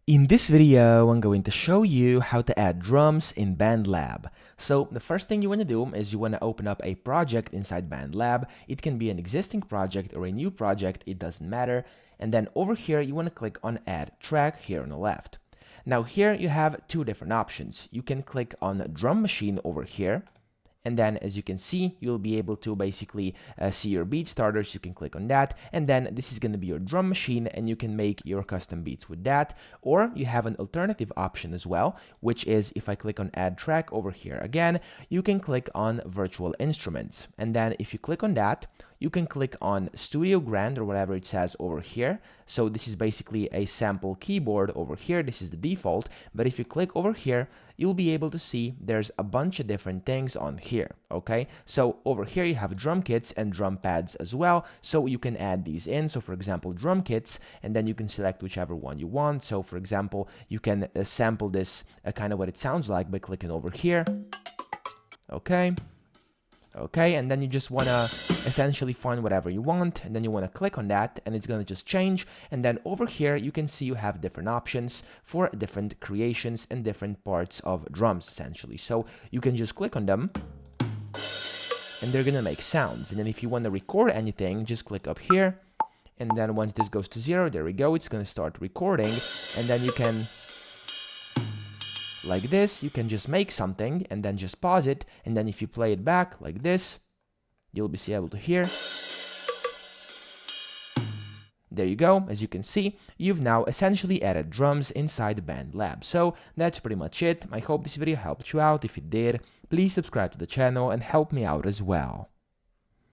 In this video, I'm going to show you how to add drums in BandLab. So the first thing you want to do is you want to open up a project inside BandLab. It can be an existing project or a new project, it doesn't matter. And then over here, you want to click on Add Track here on the left. Now here you have two different options. You can click on Drum Machine over here. And then, as you can see, you'll be able to basically see your beat starters. You can click on that, and then this is going to be your drum machine, and you can make your custom beats with that. Or you have an alternative option as well, which is if I click on Add Track over here again, you can click on Virtual Instruments. And then if you click on that, you can click on Studio Grand or whatever it says over here. So this is basically a sample keyboard over here. This is the default, but if you click over here, you'll be able to see there's a bunch of different things on here, okay? So over here you have drum kits and drum pads as well, so you can add these in. So for example, drum kits, and then you can select whichever one you want. So for example, you can sample this kind of what it sounds like by clicking over here, okay? Okay, and then you just want to essentially find whatever you want, and then you want to click on that, and it's going to just change. And then over here you can see you have different options for different creations and different parts of drums essentially. So you can just click on them and they're going to make sounds. And then if you want to record anything, just click up here, and then once this goes to 0, there we go, it's going to start recording. And then you can, like this, you can just make something and then just pause it, and then if you play it back like this, you'll be able to hear. There you go. As you can see, you've now essentially added drums inside BandLab. So that's pretty much it. I hope this video helped you out. If it did, please subscribe to the channel and help me out as well.